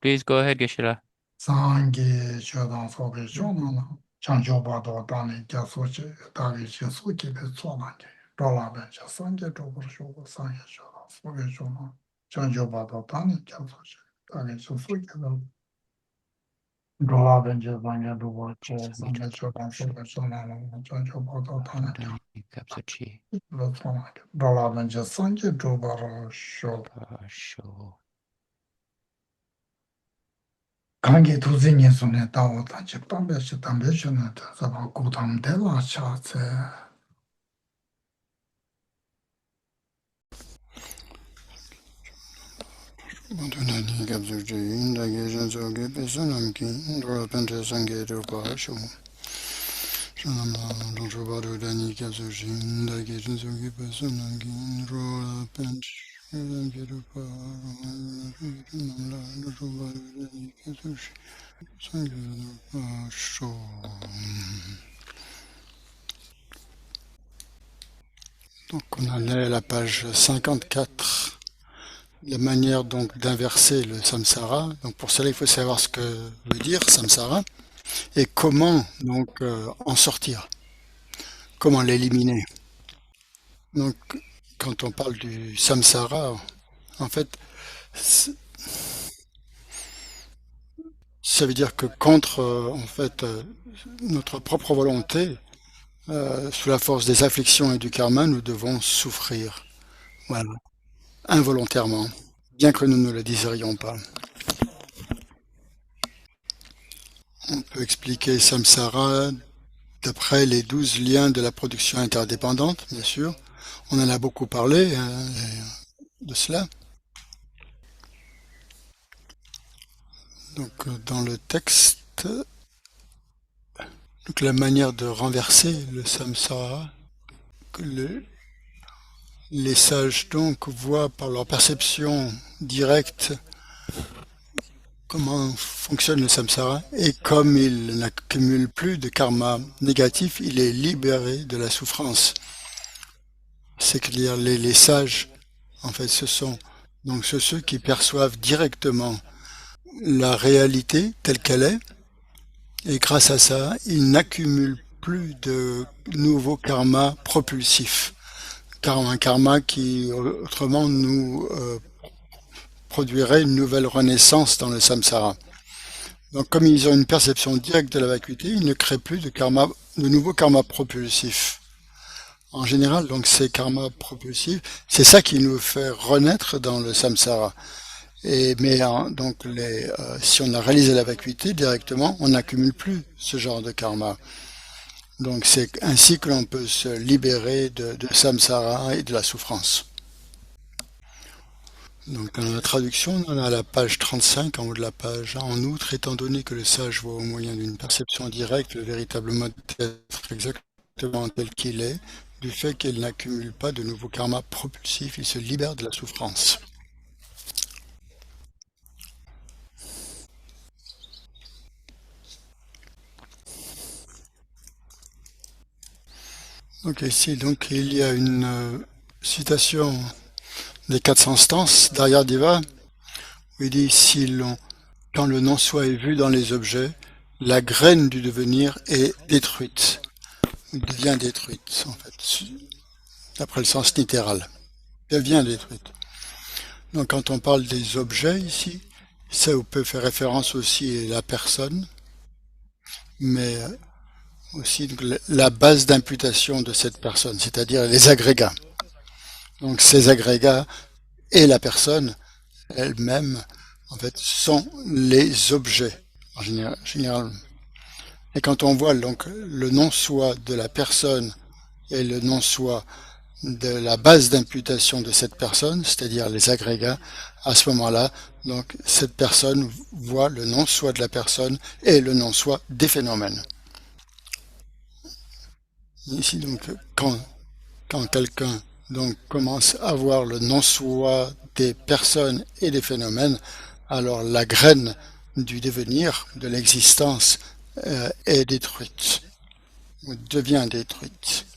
Please go ahead, Geshe-la. 상계 저당 속에 조나나 장조바도 단에 자소치 다리 신속히 배송하게 돌아가면 상계 쪽으로 쇼고 상계 저당 속에 조나 장조바도 단에 자소치 다리 신속히 돌아가면 상계 도고 제 상계 저당 속에 조나나 장조바도 단에 Kapsuchi. 배송하게 돌아가면 상계 쪽으로 쇼 Pasho. 관계 도진이 손에 따고 단지 밤배시 담배시는 데서 고담 대화 차세 Madhunani kapsurji indagi jansoge pesanamki roapente sangeru pasho. Shanama donshobaru dani kapsurji indagi jansoge pesanamki roapente sangeru pasho. Namla donshobaru dani kapsurji sangeru pasho. Donc on en est à la page 54. La manière donc d'inverser le samsara. Donc pour cela, il faut savoir ce que veut dire samsara et comment donc en sortir, comment l'éliminer. Donc quand on parle du samsara, en fait, ça veut dire que contre en fait notre propre volonté, sous la force des afflictions et du karma, nous devons souffrir. Voilà, involontairement, bien que nous ne le désirions pas. On peut expliquer samsara d'après les 12 liens de la production interdépendante, bien sûr. On en a beaucoup parlé de cela. Donc dans le texte, donc la manière de renverser le samsara, que les sages donc voient par leur perception directe comment fonctionne le samsara, et comme il n'accumule plus de karma négatif, il est libéré de la souffrance. C'est clair, les sages, en fait, ce sont donc ceux qui perçoivent directement la réalité telle qu'elle est, et grâce à ça, ils n'accumulent plus de nouveaux karmas propulsifs. Car un karma qui, autrement, nous produirait une nouvelle renaissance dans le samsara. Donc, comme ils ont une perception directe de la vacuité, ils ne créent plus de nouveaux karmas propulsifs. En général, donc, ces karmas propulsifs, c'est ça qui nous fait renaître dans le samsara. Donc, si on a réalisé la vacuité directement, on n'accumule plus ce genre de karma. Donc, c'est ainsi que l'on peut se libérer de samsara et de la souffrance. Donc dans la traduction, on a la page 35 en haut de la page. En outre, étant donné que le sage voit au moyen d'une perception directe le véritable mode d'être exactement tel qu'il est, du fait qu'il n'accumule pas de nouveaux karmas propulsifs, il se libère de la souffrance. Donc ici, donc, il y a une citation des 400 stances d'Aryadiva, où il dit quand le non-soi est vu dans les objets, la graine du devenir est détruite, ou devient détruite, en fait, d'après le sens littéral, devient détruite. Donc quand on parle des objets ici, ça peut faire référence aussi à la personne, mais aussi donc, la base d'imputation de cette personne, c'est-à-dire les agrégats. Donc ces agrégats et la personne elle-même, en fait, sont les objets, en général. Et quand on voit donc le non-soi de la personne et le non-soi de la base d'imputation de cette personne, c'est-à-dire les agrégats, à ce moment-là, donc cette personne voit le non-soi de la personne et le non-soi des phénomènes. Ici donc quand quelqu'un donc commence à voir le non-soi des personnes et des phénomènes, alors la graine du devenir, de l'existence, est détruite, ou devient détruite,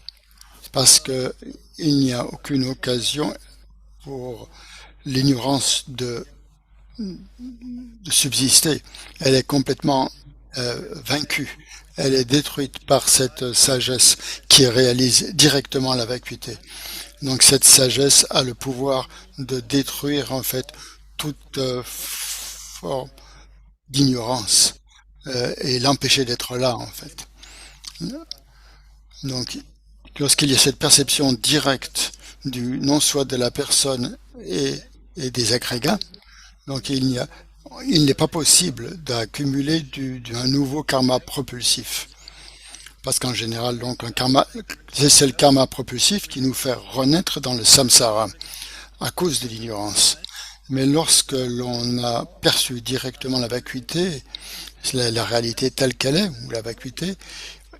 parce que il n'y a aucune occasion pour l'ignorance de subsister. Elle est complètement vaincue. Elle est détruite par cette sagesse qui réalise directement la vacuité. Donc cette sagesse a le pouvoir de détruire en fait toute forme d'ignorance et l'empêcher d'être là en fait. Donc lorsqu'il y a cette perception directe du non-soi de la personne et des agrégats, donc il n'est pas possible d'accumuler un nouveau karma propulsif. Parce qu'en général, donc, c'est le karma propulsif qui nous fait renaître dans le samsara à cause de l'ignorance. Mais lorsque l'on a perçu directement la vacuité, la réalité telle qu'elle est, ou la vacuité,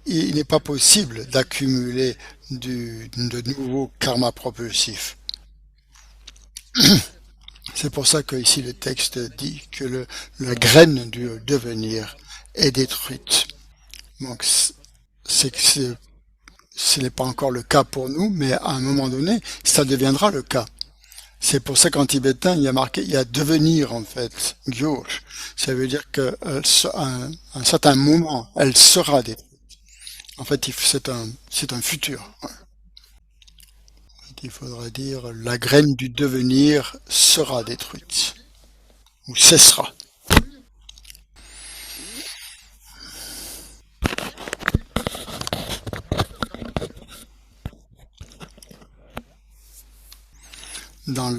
il n'est pas possible d'accumuler de nouveaux karma propulsifs. C'est pour ça que ici le texte dit que la graine du devenir est détruite. Donc ce n'est pas encore le cas pour nous, mais à un moment donné, ça deviendra le cas. C'est pour ça qu'en tibétain, il y a marqué, il y a devenir en fait, gyur. Ça veut dire qu'à un certain moment, elle sera détruite. En fait, c'est un futur. Il faudrait dire la graine du devenir sera détruite ou cessera. Dans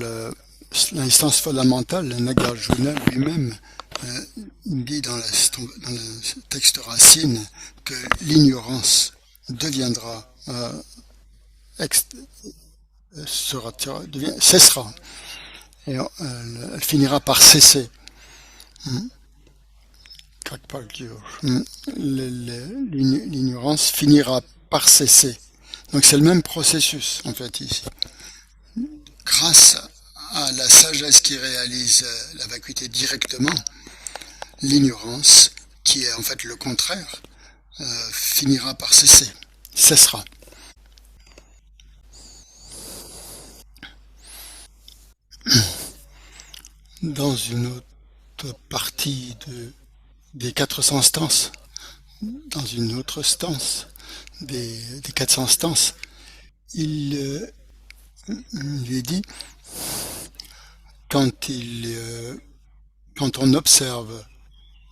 l'instance fondamentale, le Nagarjuna lui-même dit dans le texte racine que l'ignorance deviendra cessera et elle finira par cesser. L'ignorance finira par cesser. Donc c'est le même processus en fait ici. Grâce à la sagesse qui réalise la vacuité directement, l'ignorance, qui est en fait le contraire, finira par cessera. Dans une autre partie des 400 stances, dans une autre stance des 400 stances, il est dit quand on observe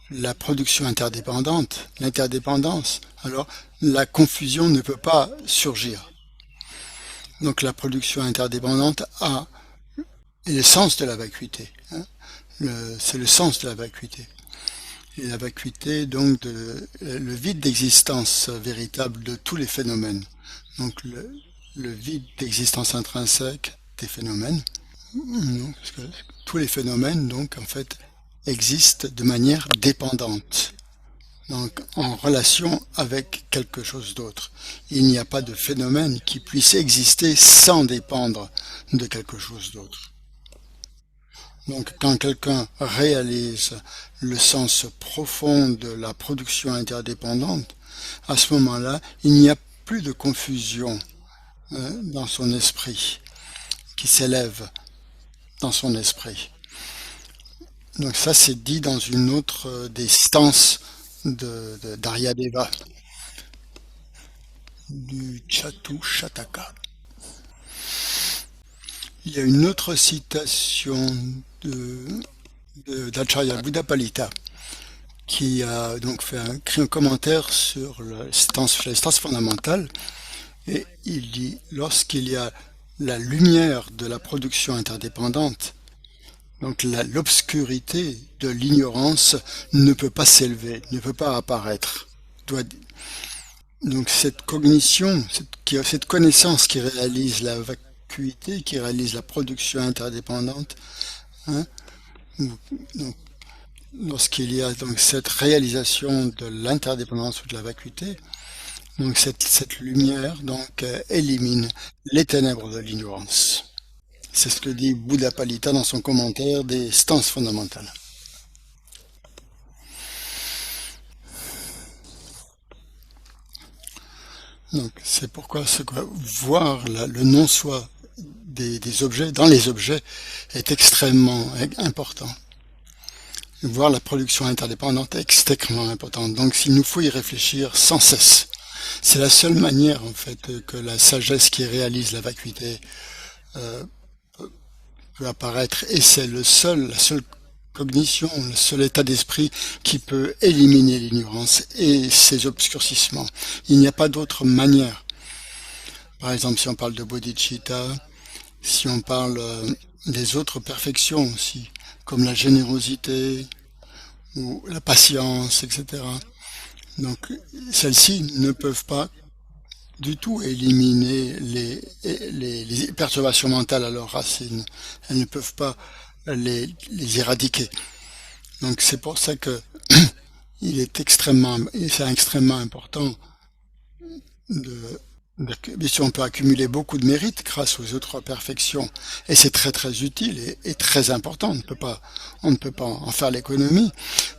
la production interdépendante, l'interdépendance, alors la confusion ne peut pas surgir. Donc la production interdépendante est le sens de la vacuité. C'est le sens de la vacuité. Et la vacuité, donc, le vide d'existence véritable de tous les phénomènes. Donc le vide d'existence intrinsèque des phénomènes. Parce que tous les phénomènes, donc, en fait, existent de manière dépendante. Donc, en relation avec quelque chose d'autre. Il n'y a pas de phénomène qui puisse exister sans dépendre de quelque chose d'autre. Donc, quand quelqu'un réalise le sens profond de la production interdépendante, à ce moment-là, il n'y a plus de confusion dans son esprit, qui s'élève dans son esprit. Donc ça, c'est dit dans une autre des stances d'Aryadeva, du Chatu Shataka. Il y a une autre citation d'Acharya Buddhapalita qui a donc écrit un commentaire sur les stances fondamentales et il dit lorsqu'il y a la lumière de la production interdépendante, donc l'obscurité de l'ignorance ne peut pas s'élever, ne peut pas apparaître. Donc cette cognition, cette connaissance qui réalise la vacuité, qui réalise la production interdépendante, donc, lorsqu'il y a donc cette réalisation de l'interdépendance ou de la vacuité, donc cette lumière donc élimine les ténèbres de l'ignorance. C'est ce que dit Buddhapalita dans son commentaire des stances fondamentales. Donc c'est pourquoi voir le non-soi des objets, dans les objets, est extrêmement important. voir la production interdépendante est extrêmement importante. Donc il nous faut y réfléchir sans cesse. C'est la seule manière en fait que la sagesse qui réalise la vacuité peut apparaître, et c'est la seule cognition, le seul état d'esprit qui peut éliminer l'ignorance et ses obscurcissements. Il n'y a pas d'autre manière. Par exemple, si on parle de bodhicitta, si on parle des autres perfections aussi, comme la générosité ou la patience, etc. Donc, celles-ci ne peuvent pas du tout éliminer les perturbations mentales à leurs racines. Elles ne peuvent pas les éradiquer. Donc, c'est pour ça que c'est extrêmement important bien sûr, on peut accumuler beaucoup de mérites grâce aux autres perfections, et c'est très très utile et très important. On ne peut pas en faire l'économie,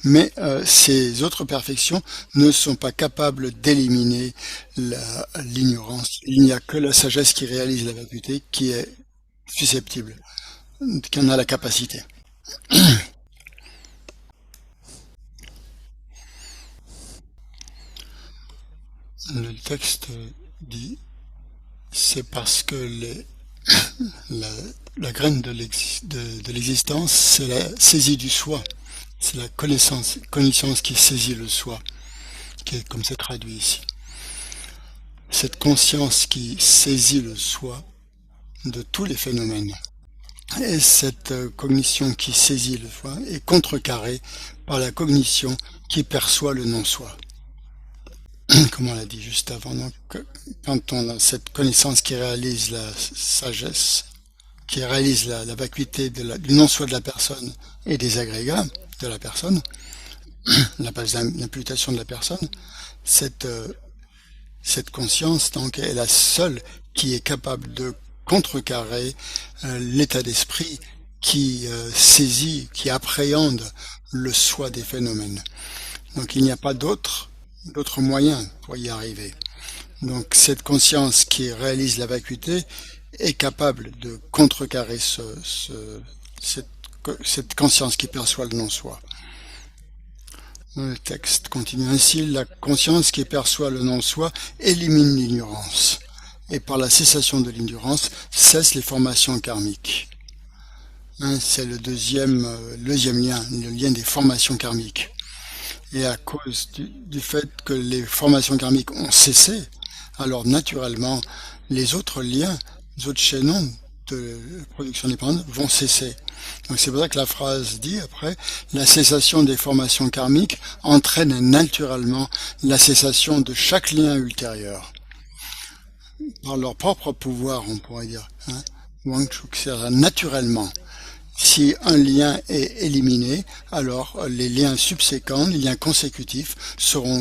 mais ces autres perfections ne sont pas capables d'éliminer l'ignorance. Il n'y a que la sagesse qui réalise la vacuité qui est susceptible, qui en a la capacité. Le texte dit, c'est parce que la graine de l'existence, c'est la saisie du soi, c'est la connaissance qui saisit le soi, qui est comme c'est traduit ici. Cette conscience qui saisit le soi de tous les phénomènes. Et cette cognition qui saisit le soi est contrecarrée par la cognition qui perçoit le non-soi. Comme on l'a dit juste avant, donc, quand on a cette connaissance qui réalise la sagesse, qui réalise la vacuité du non-soi de la personne et des agrégats de la personne, l'imputation de la personne, cette conscience donc est la seule qui est capable de contrecarrer l'état d'esprit qui saisit, qui appréhende le soi des phénomènes. Donc il n'y a pas d'autre moyen pour y arriver. Donc cette conscience qui réalise la vacuité est capable de contrecarrer cette conscience qui perçoit le non-soi. Le texte continue ainsi, la conscience qui perçoit le non-soi élimine l'ignorance, et par la cessation de l'ignorance cesse les formations karmiques. C'est le deuxième lien, le lien des formations karmiques. Et à cause du fait que les formations karmiques ont cessé, alors naturellement, les autres liens, les autres chaînons de production dépendante vont cesser. Donc c'est pour ça que la phrase dit après, la cessation des formations karmiques entraîne naturellement la cessation de chaque lien ultérieur. Par leur propre pouvoir, on pourrait dire. Naturellement. Si un lien est éliminé, alors les liens subséquents, les liens consécutifs seront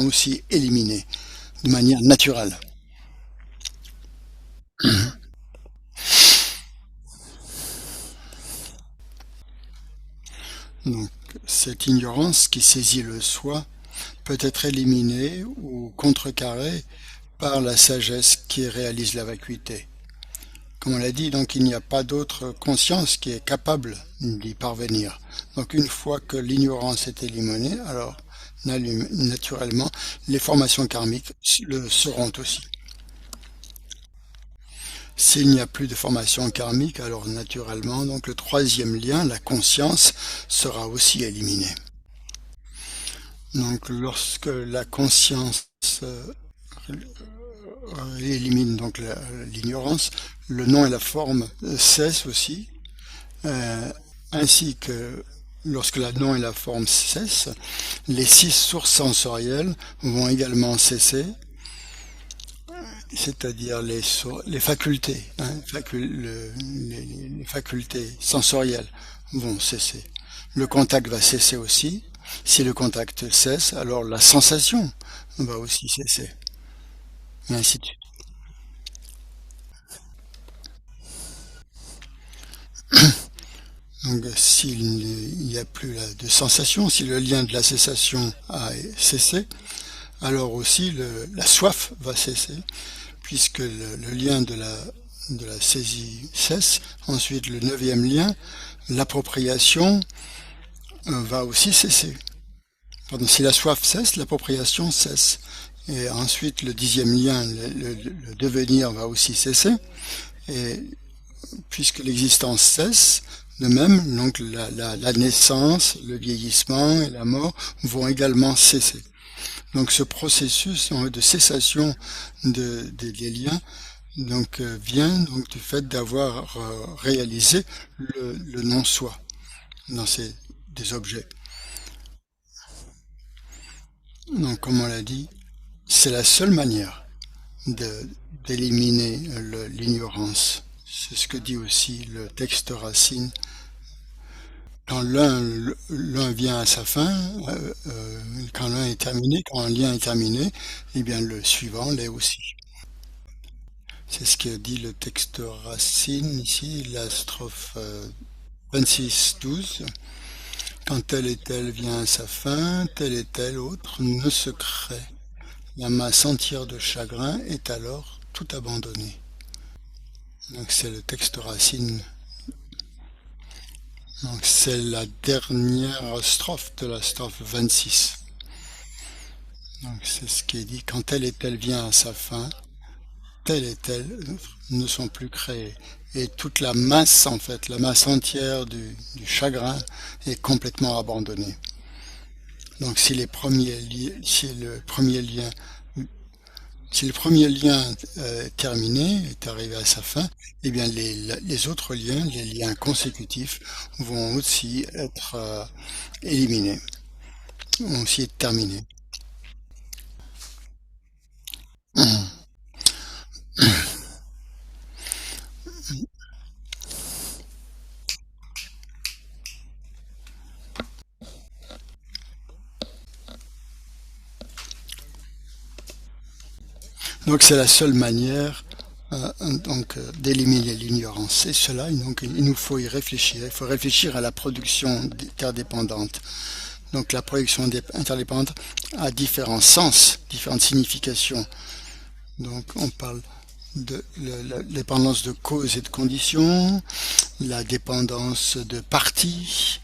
aussi éliminés de manière naturelle. Donc, cette ignorance qui saisit le soi peut être éliminée ou contrecarrée par la sagesse qui réalise la vacuité. Comme on l'a dit, donc il n'y a pas d'autre conscience qui est capable d'y parvenir. Donc une fois que l'ignorance est éliminée, alors naturellement les formations karmiques le seront aussi. S'il n'y a plus de formation karmique, alors naturellement, donc le troisième lien, la conscience, sera aussi éliminé. Donc lorsque la conscience élimine donc l'ignorance, le nom et la forme cessent aussi, ainsi que lorsque le nom et la forme cessent, les 6 sources sensorielles vont également cesser, c'est-à-dire les facultés, les facultés sensorielles vont cesser. Le contact va cesser aussi. Si le contact cesse, alors la sensation va aussi cesser. Et ainsi de suite. Donc s'il n'y a plus de sensation, si le lien de la cessation a cessé, alors aussi la soif va cesser, puisque le lien de la saisie cesse. Ensuite, le 9e lien, l'appropriation va aussi cesser. Pardon, si la soif cesse, l'appropriation cesse. Et ensuite, le 10e lien, le devenir va aussi cesser. Et puisque l'existence cesse, de même, donc la naissance, le vieillissement et la mort vont également cesser. Donc ce processus de cessation des liens donc vient donc du fait d'avoir réalisé le non-soi dans des objets. Donc comme on l'a dit, c'est la seule manière d'éliminer l'ignorance. C'est ce que dit aussi le texte racine. Quand l'un vient à sa fin, quand l'un est terminé, quand un lien est terminé, eh bien le suivant l'est aussi. C'est ce que dit le texte racine ici, la strophe 26-12. Quand telle et telle vient à sa fin, telle et telle autre ne se crée. La masse entière de chagrin est alors tout abandonnée. Donc c'est le texte racine. Donc c'est la dernière strophe de la strophe 26. Donc c'est ce qui est dit, quand telle et telle vient à sa fin, telle et telle ne sont plus créées. Et toute la masse, en fait, la masse entière du chagrin est complètement abandonnée. Donc si le premier lien est terminé, est arrivé à sa fin, eh bien les autres liens, les liens consécutifs, vont aussi être éliminés, vont aussi être terminés. Donc c'est la seule manière d'éliminer l'ignorance. Et cela, donc, il nous faut y réfléchir. Il faut réfléchir à la production interdépendante. Donc la production interdépendante a différents sens, différentes significations. Donc on parle de la dépendance de cause et de conditions, la dépendance de parties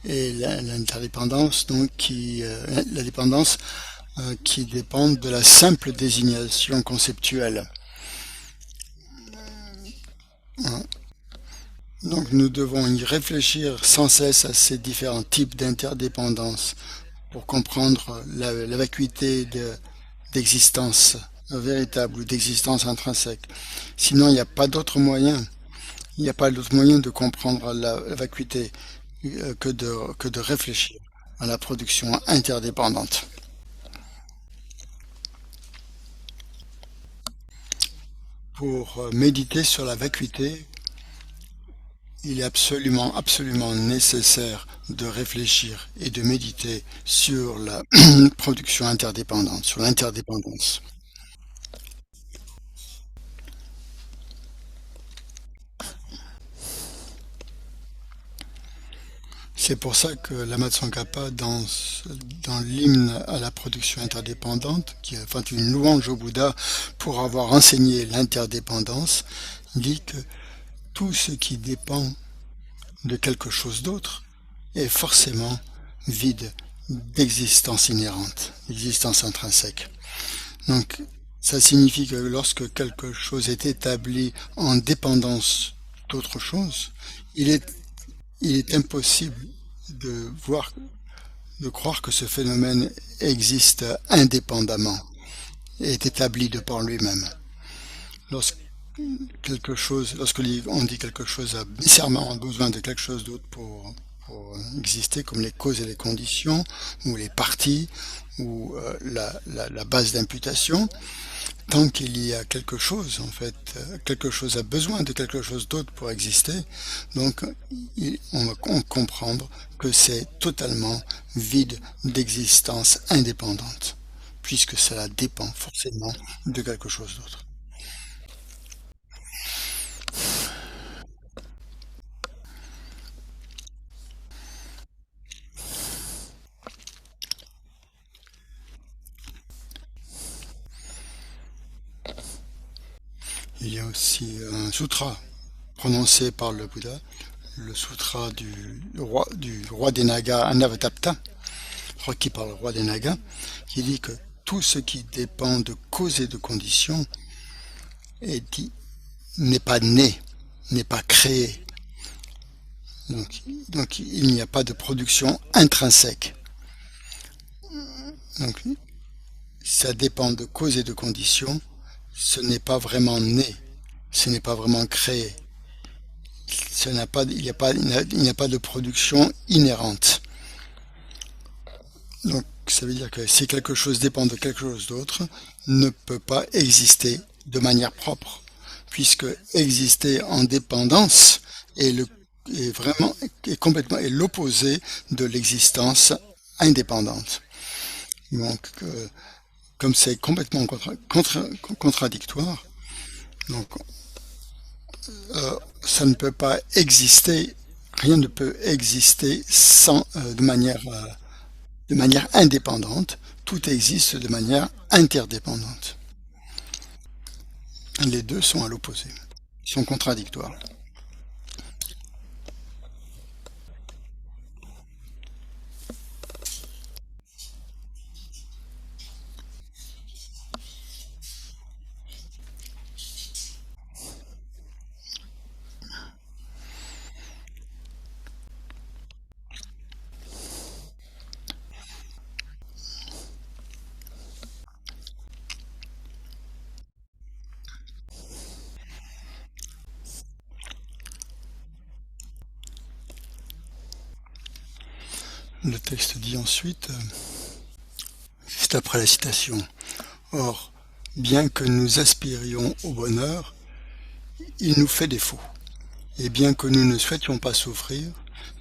et l'interdépendance donc la dépendance qui dépendent de la simple désignation conceptuelle. Donc nous devons y réfléchir sans cesse à ces différents types d'interdépendance pour comprendre la vacuité d'existence véritable ou d'existence intrinsèque. Sinon, il n'y a pas d'autre moyen. Il n'y a pas d'autre moyen de comprendre la vacuité que de réfléchir à la production interdépendante. Pour méditer sur la vacuité, il est absolument nécessaire de réfléchir et de méditer sur la production interdépendante, sur l'interdépendance. C'est pour ça que Lama Tsongkhapa, dans l'hymne à la production interdépendante, qui est enfin une louange au Bouddha pour avoir enseigné l'interdépendance, dit que tout ce qui dépend de quelque chose d'autre est forcément vide d'existence inhérente, d'existence intrinsèque. Donc, ça signifie que lorsque quelque chose est établi en dépendance d'autre chose, il est impossible de croire que ce phénomène existe indépendamment et est établi de par lui-même. Lorsque on dit quelque chose a nécessairement besoin de quelque chose d'autre pour exister, comme les causes et les conditions, ou les parties, ou la base d'imputation, tant qu'il y a quelque chose, en fait, quelque chose a besoin de quelque chose d'autre pour exister, donc on va comprendre que c'est totalement vide d'existence indépendante, puisque cela dépend forcément de quelque chose d'autre. Il y a aussi un sutra prononcé par le Bouddha, le sutra du roi des Nagas, Anavatapta, requis par le roi des Nagas, qui dit que tout ce qui dépend de causes et de conditions n'est pas né, n'est pas créé. Donc il n'y a pas de production intrinsèque. Donc ça dépend de causes et de conditions. Ce n'est pas vraiment né, ce n'est pas vraiment créé. Il n'y a pas de production inhérente. Donc ça veut dire que si quelque chose dépend de quelque chose d'autre, ne peut pas exister de manière propre, puisque exister en dépendance est complètement l'opposé de l'existence indépendante. Donc, comme c'est complètement contradictoire, donc ça ne peut pas exister, rien ne peut exister de manière indépendante. Tout existe de manière interdépendante. Les deux sont à l'opposé, ils sont contradictoires. Le texte dit ensuite, juste après la citation, « Or, bien que nous aspirions au bonheur, il nous fait défaut. Et bien que nous ne souhaitions pas souffrir,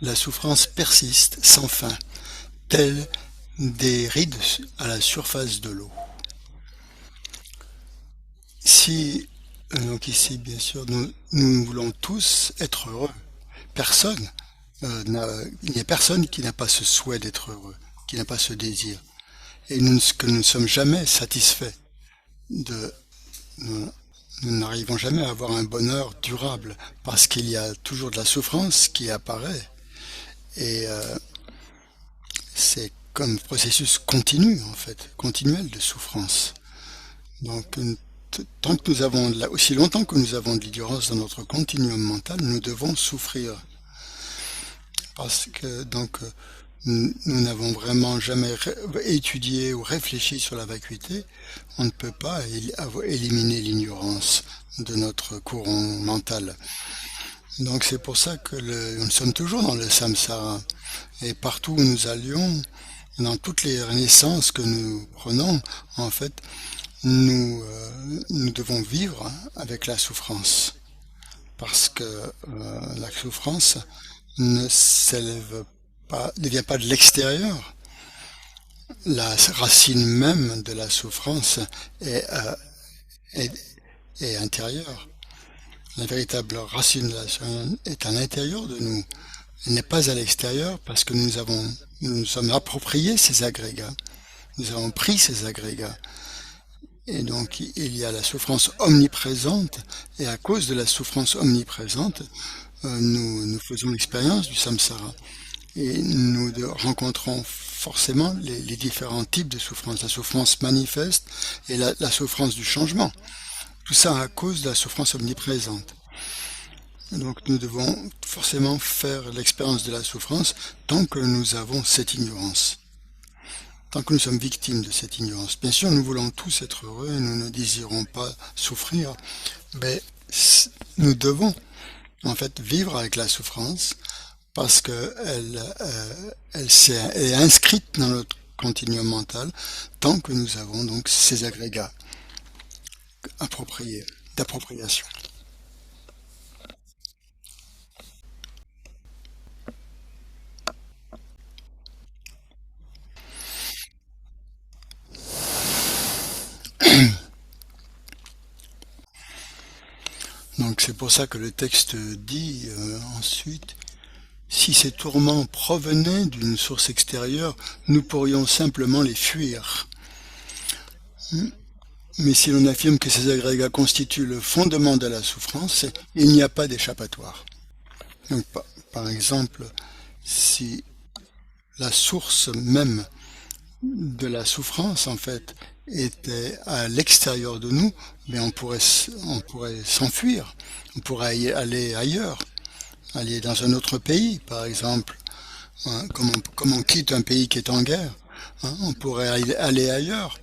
la souffrance persiste sans fin, telle des rides à la surface de l'eau. » Donc ici, bien sûr, nous voulons tous être heureux. Il n'y a personne qui n'a pas ce souhait d'être heureux, qui n'a pas ce désir. Et nous ne sommes jamais satisfaits. Nous n'arrivons jamais à avoir un bonheur durable, parce qu'il y a toujours de la souffrance qui apparaît. Et c'est comme un processus continu, en fait, continuel de souffrance. Donc, aussi longtemps que nous avons de l'ignorance dans notre continuum mental, nous devons souffrir. Parce que nous n'avons vraiment jamais étudié ou réfléchi sur la vacuité, on ne peut pas éliminer l'ignorance de notre courant mental. Donc c'est pour ça que nous sommes toujours dans le samsara. Et partout où nous allions, dans toutes les naissances que nous prenons, en fait, nous devons vivre avec la souffrance. Parce que la souffrance ne vient pas de l'extérieur. La racine même de la souffrance est intérieure. La véritable racine de la souffrance est à l'intérieur de nous. Elle n'est pas à l'extérieur parce que nous sommes appropriés ces agrégats. Nous avons pris ces agrégats. Et donc il y a la souffrance omniprésente, et à cause de la souffrance omniprésente, nous faisons l'expérience du samsara. Et nous rencontrons forcément les différents types de souffrance, la souffrance manifeste et la souffrance du changement. Tout ça à cause de la souffrance omniprésente. Donc nous devons forcément faire l'expérience de la souffrance tant que nous avons cette ignorance. Tant que nous sommes victimes de cette ignorance. Bien sûr, nous voulons tous être heureux et nous ne désirons pas souffrir, mais nous devons en fait vivre avec la souffrance parce qu'elle est inscrite dans notre continuum mental tant que nous avons donc ces agrégats appropriés, d'appropriation. Donc c'est pour ça que le texte dit ensuite, si ces tourments provenaient d'une source extérieure, nous pourrions simplement les fuir. Mais si l'on affirme que ces agrégats constituent le fondement de la souffrance, il n'y a pas d'échappatoire. Donc par exemple, si la source même de la souffrance, en fait, était à l'extérieur de nous, mais on pourrait s'enfuir, on pourrait aller ailleurs, aller dans un autre pays, par exemple. Hein, comme on quitte un pays qui est en guerre, hein, on pourrait aller ailleurs.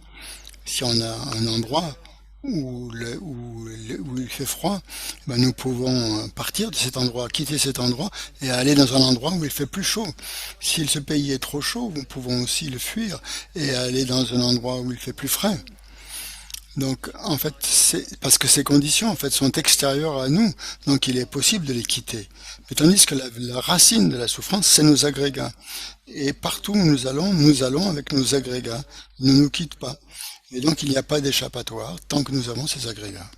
Si on a un endroit où il fait froid, ben nous pouvons partir de cet endroit, quitter cet endroit et aller dans un endroit où il fait plus chaud. Si ce pays est trop chaud, nous pouvons aussi le fuir et aller dans un endroit où il fait plus frais. Donc, en fait, c'est parce que ces conditions, en fait, sont extérieures à nous, donc il est possible de les quitter. Mais tandis que la racine de la souffrance, c'est nos agrégats. Et partout où nous allons avec nos agrégats. Ils ne nous quittent pas. Et donc, il n'y a pas d'échappatoire tant que nous avons ces agrégats.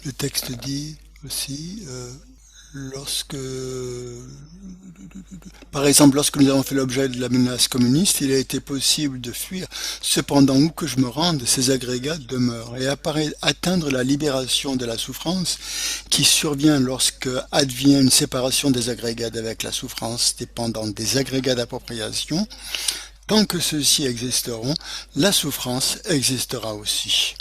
Le texte dit aussi, lorsque, par exemple, lorsque nous avons fait l'objet de la menace communiste, il a été possible de fuir. Cependant, où que je me rende, ces agrégats demeurent et atteindre la libération de la souffrance qui survient lorsque advient une séparation des agrégats avec la souffrance dépendante des agrégats d'appropriation. Tant que ceux-ci existeront, la souffrance existera aussi.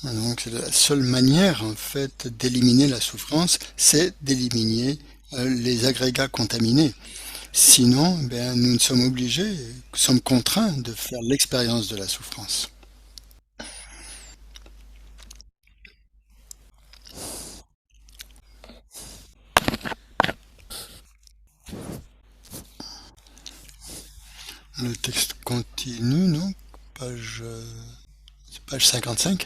Donc la seule manière en fait d'éliminer la souffrance, c'est d'éliminer les agrégats contaminés. Sinon, ben, nous sommes obligés, nous sommes contraints de faire l'expérience de la souffrance. Le texte continue, non? Page 55.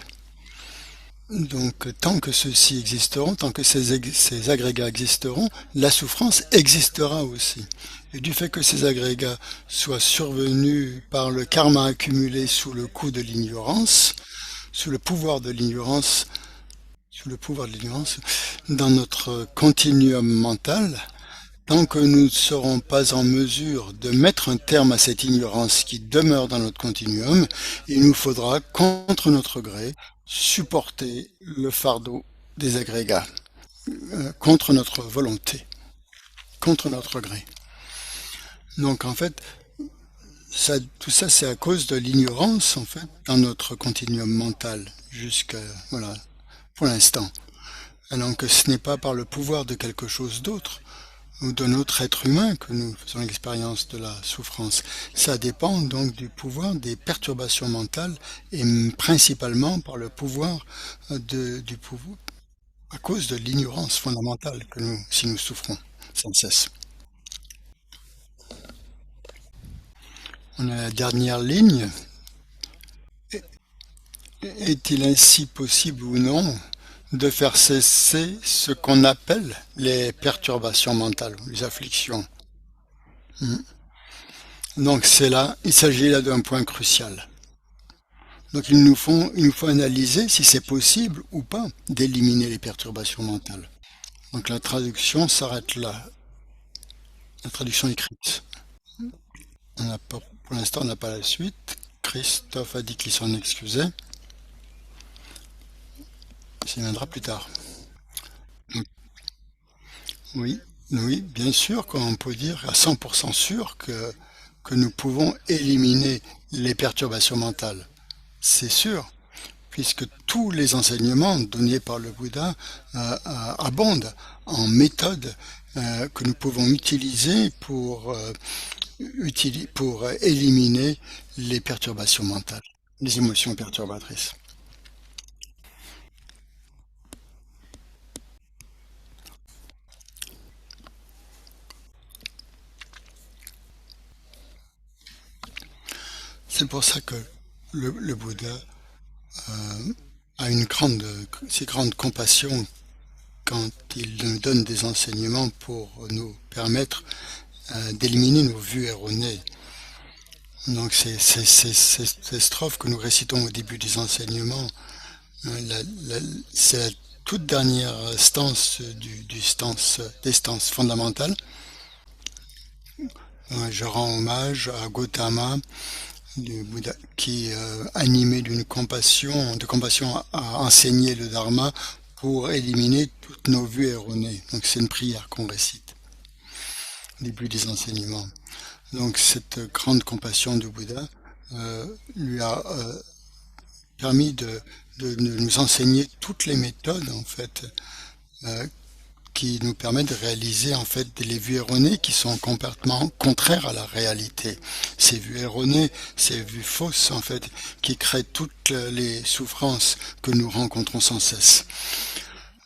Donc, tant que ceux-ci existeront, tant que ces agrégats existeront, la souffrance existera aussi. Et du fait que ces agrégats soient survenus par le karma accumulé sous le coup de l'ignorance, sous le pouvoir de l'ignorance, dans notre continuum mental, tant que nous ne serons pas en mesure de mettre un terme à cette ignorance qui demeure dans notre continuum, il nous faudra, contre notre gré, supporter le fardeau des agrégats, contre notre volonté, contre notre gré. Donc en fait, tout ça c'est à cause de l'ignorance en fait dans notre continuum mental, jusqu'à voilà, pour l'instant. Alors que ce n'est pas par le pouvoir de quelque chose d'autre, ou d'un autre être humain que nous faisons l'expérience de la souffrance. Ça dépend donc du pouvoir des perturbations mentales et principalement par le pouvoir du pouvoir à cause de l'ignorance fondamentale que si nous souffrons sans cesse. On a la dernière ligne. Est-il ainsi possible ou non de faire cesser ce qu'on appelle les perturbations mentales, les afflictions? Donc il s'agit là d'un point crucial. Donc il nous faut analyser si c'est possible ou pas d'éliminer les perturbations mentales. Donc la traduction s'arrête là. La traduction écrite. Pour l'instant, on n'a pas la suite. Christophe a dit qu'il s'en excusait. Ça viendra plus tard. Oui, bien sûr qu'on peut dire à 100% sûr que nous pouvons éliminer les perturbations mentales. C'est sûr, puisque tous les enseignements donnés par le Bouddha abondent en méthodes que nous pouvons utiliser pour éliminer les perturbations mentales, les émotions perturbatrices. C'est pour ça que le Bouddha a si grande compassion quand il nous donne des enseignements pour nous permettre d'éliminer nos vues erronées. Donc ces strophes que nous récitons au début des enseignements, c'est la toute dernière stance des stances fondamentales. Je rends hommage à Gautama, du Bouddha, qui est animé de compassion à enseigner le Dharma pour éliminer toutes nos vues erronées. Donc c'est une prière qu'on récite au début des enseignements. Donc cette grande compassion du Bouddha lui a permis de nous enseigner toutes les méthodes en fait euh, qui nous permettent de réaliser en fait les vues erronées qui sont complètement contraires à la réalité. Ces vues erronées, ces vues fausses en fait, qui créent toutes les souffrances que nous rencontrons sans cesse.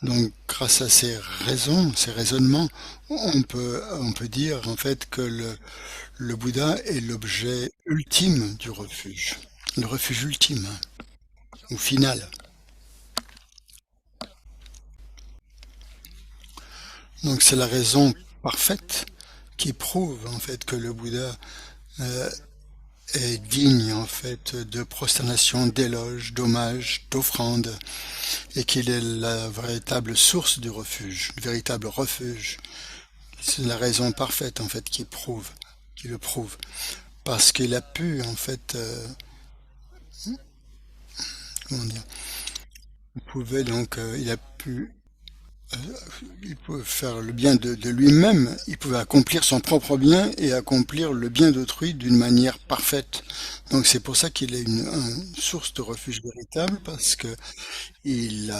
Donc, grâce à ces raisons, ces raisonnements, on peut dire en fait que le Bouddha est l'objet ultime du refuge. Le refuge ultime, ou final. Donc c'est la raison parfaite qui prouve en fait que le Bouddha euh, est digne en fait de prosternation, d'éloge, d'hommage, d'offrande, et qu'il est la véritable source du refuge, le véritable refuge. C'est la raison parfaite en fait qui le prouve, parce qu'il a pu en fait, comment dire, euh, il pouvait faire le bien de lui-même, il pouvait accomplir son propre bien et accomplir le bien d'autrui d'une manière parfaite. Donc c'est pour ça qu'il est une source de refuge véritable, parce que il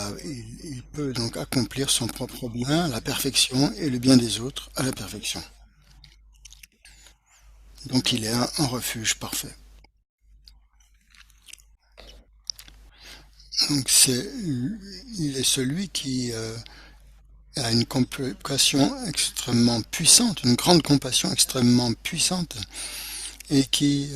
peut donc accomplir son propre bien à la perfection et le bien des autres à la perfection. Donc il est un refuge parfait. Donc il est celui qui a une compassion extrêmement puissante, une grande compassion extrêmement puissante, et qui,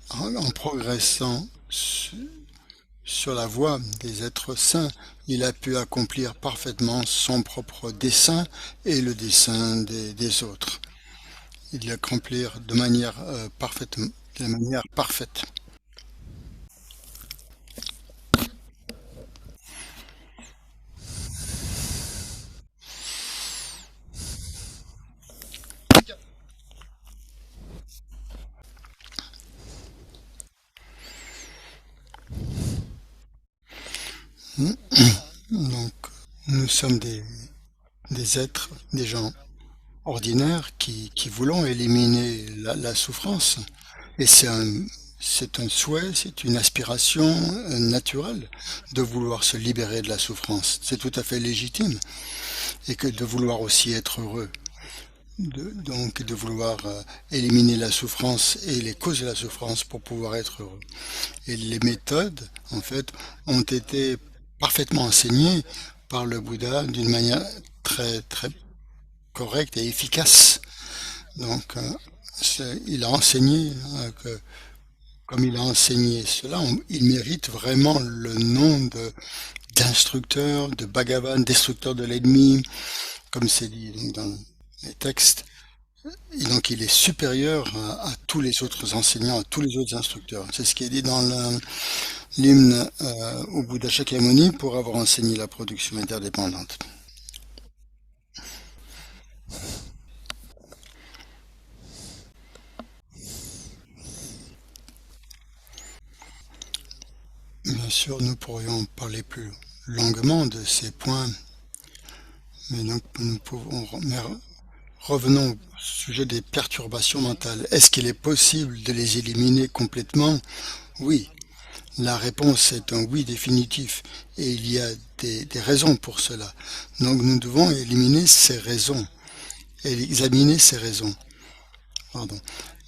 en progressant sur la voie des êtres saints, il a pu accomplir parfaitement son propre dessein et le dessein des autres. Il l'accomplir de manière parfaite. Donc, nous sommes des êtres, des gens ordinaires qui voulons éliminer la souffrance. Et c'est un souhait, c'est une aspiration naturelle de vouloir se libérer de la souffrance. C'est tout à fait légitime. Et que de vouloir aussi être heureux. Donc de vouloir éliminer la souffrance et les causes de la souffrance pour pouvoir être heureux. Et les méthodes, en fait, ont été parfaitement enseignées par le Bouddha d'une manière très très correcte et efficace. Donc il a enseigné que comme il a enseigné cela, il mérite vraiment le nom d'instructeur, de Bhagavan, destructeur de l'ennemi, comme c'est dit dans les textes. Et donc il est supérieur à tous les autres enseignants, à tous les autres instructeurs. C'est ce qui est dit dans l'hymne au Bouddha Shakyamuni pour avoir enseigné la production interdépendante. Bien sûr, nous pourrions parler plus longuement de ces points, mais donc revenons au sujet des perturbations mentales. Est-ce qu'il est possible de les éliminer complètement? Oui. La réponse est un oui définitif, et il y a des raisons pour cela. Donc nous devons éliminer ces raisons, et examiner ces raisons. Pardon.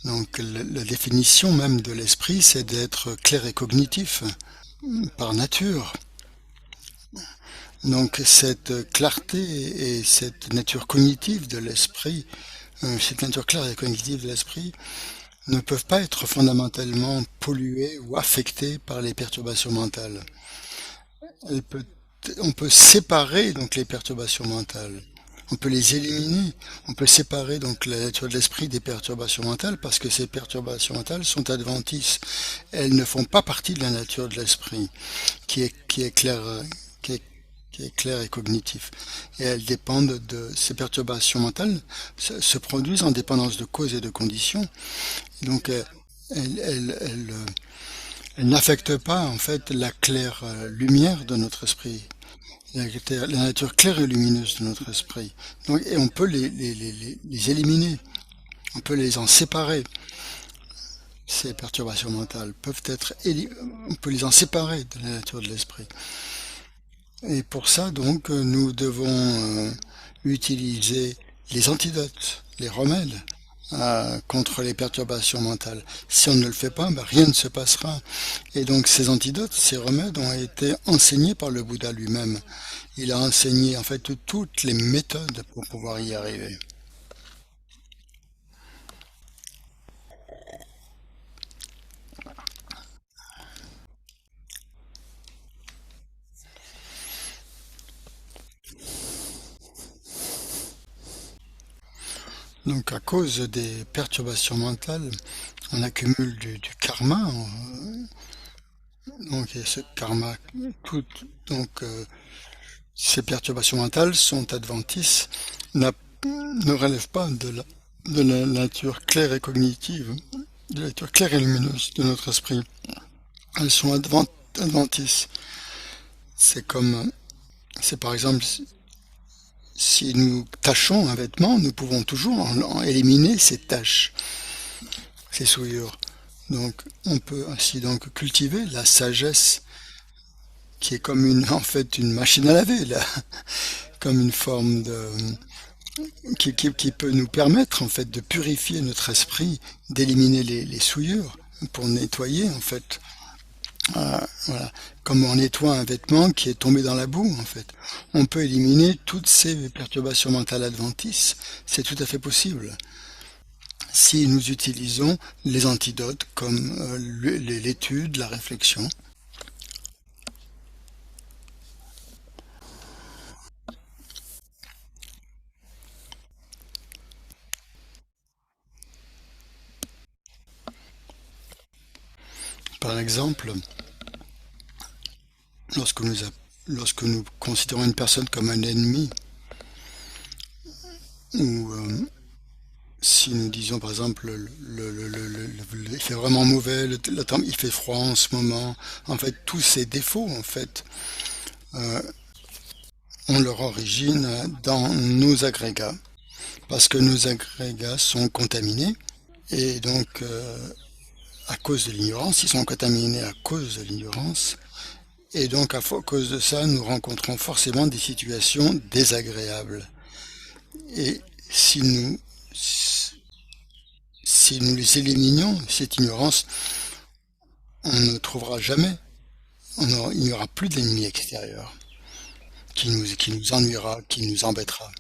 Donc la définition même de l'esprit, c'est d'être clair et cognitif, par nature. Donc cette clarté et cette nature cognitive de l'esprit, cette nature claire et cognitive de l'esprit, ne peuvent pas être fondamentalement polluées ou affectées par les perturbations mentales. On peut séparer donc les perturbations mentales. On peut les éliminer. On peut séparer donc la nature de l'esprit des perturbations mentales, parce que ces perturbations mentales sont adventices. Elles ne font pas partie de la nature de l'esprit qui est claire, qui est clair et cognitif. Et elles dépendent ces perturbations mentales se produisent en dépendance de causes et de conditions. Donc elle n'affecte pas en fait la claire lumière de notre esprit, la nature claire et lumineuse de notre esprit. Donc, et on peut les éliminer, on peut les en séparer. Ces perturbations mentales peuvent être, on peut les en séparer de la nature de l'esprit. Et pour ça, donc, nous devons utiliser les antidotes, les remèdes contre les perturbations mentales. Si on ne le fait pas, ben, rien ne se passera. Et donc, ces antidotes, ces remèdes ont été enseignés par le Bouddha lui-même. Il a enseigné, en fait, toutes les méthodes pour pouvoir y arriver. Donc, à cause des perturbations mentales, on accumule du karma. Donc, et ce karma, donc, ces perturbations mentales sont adventices, ne relèvent pas de la nature claire et cognitive, de la nature claire et lumineuse de notre esprit. Elles sont adventices. C'est par exemple, si nous tachons un vêtement, nous pouvons toujours en éliminer ces taches, ces souillures. Donc, on peut ainsi donc cultiver la sagesse qui est comme en fait une machine à laver, là, comme une forme qui peut nous permettre en fait de purifier notre esprit, d'éliminer les souillures pour nettoyer en fait. Voilà, comme on nettoie un vêtement qui est tombé dans la boue en fait. On peut éliminer toutes ces perturbations mentales adventices, c'est tout à fait possible. Si nous utilisons les antidotes comme l'étude, la réflexion. Par exemple, lorsque nous considérons une personne comme un ennemi, ou si nous disons par exemple il fait vraiment mauvais, il fait froid en ce moment, en fait tous ces défauts en fait ont leur origine dans nos agrégats, parce que nos agrégats sont contaminés et donc à cause de l'ignorance, ils sont contaminés à cause de l'ignorance. Et donc, à cause de ça, nous rencontrons forcément des situations désagréables. Et si nous les éliminons, cette ignorance, on ne trouvera jamais, il n'y aura plus d'ennemis extérieurs qui nous ennuiera, qui nous embêtera.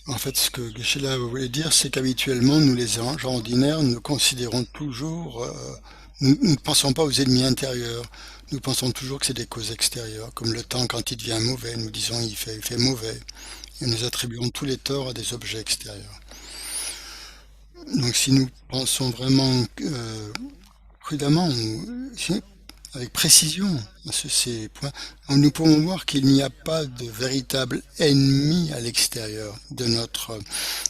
En fait, ce que Geshe-la voulait dire, c'est qu'habituellement, nous les gens ordinaires, nous considérons toujours, nous ne pensons pas aux ennemis intérieurs, nous pensons toujours que c'est des causes extérieures, comme le temps quand il devient mauvais, nous disons il fait mauvais, et nous attribuons tous les torts à des objets extérieurs. Donc si nous pensons vraiment prudemment, avec précision à ces points, nous pouvons voir qu'il n'y a pas de véritable ennemi à l'extérieur de notre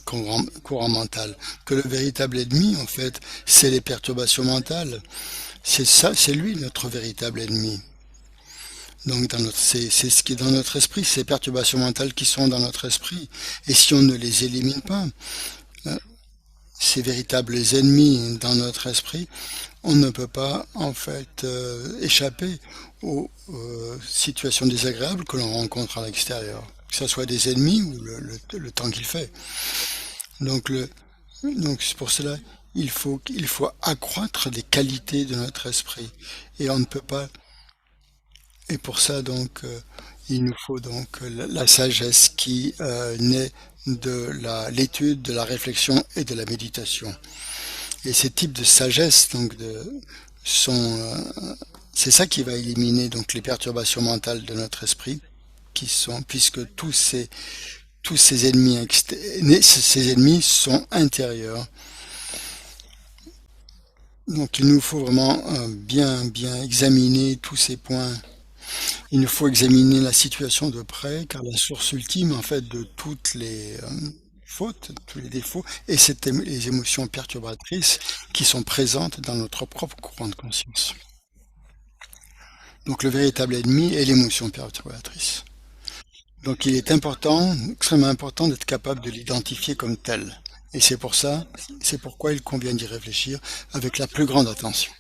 courant mental. Que le véritable ennemi, en fait, c'est les perturbations mentales. C'est ça, c'est lui notre véritable ennemi. Donc c'est ce qui est dans notre esprit, ces perturbations mentales qui sont dans notre esprit. Et si on ne les élimine pas, ces véritables ennemis dans notre esprit, on ne peut pas en fait échapper aux situations désagréables que l'on rencontre à l'extérieur, que ce soit des ennemis ou le temps qu'il fait. Donc c'est pour cela il faut accroître les qualités de notre esprit et on ne peut pas. Et pour ça donc il nous faut donc la sagesse qui naît de l'étude, de la réflexion et de la méditation. Et ces types de sagesse donc c'est ça qui va éliminer donc les perturbations mentales de notre esprit, puisque tous ces ennemis ces ennemis sont intérieurs. Donc il nous faut vraiment bien examiner tous ces points. Il nous faut examiner la situation de près, car la source ultime en fait de toutes les fautes, tous les défauts, et c'est les émotions perturbatrices qui sont présentes dans notre propre courant de conscience. Donc le véritable ennemi est l'émotion perturbatrice. Donc il est important, extrêmement important d'être capable de l'identifier comme tel. Et c'est pourquoi il convient d'y réfléchir avec la plus grande attention.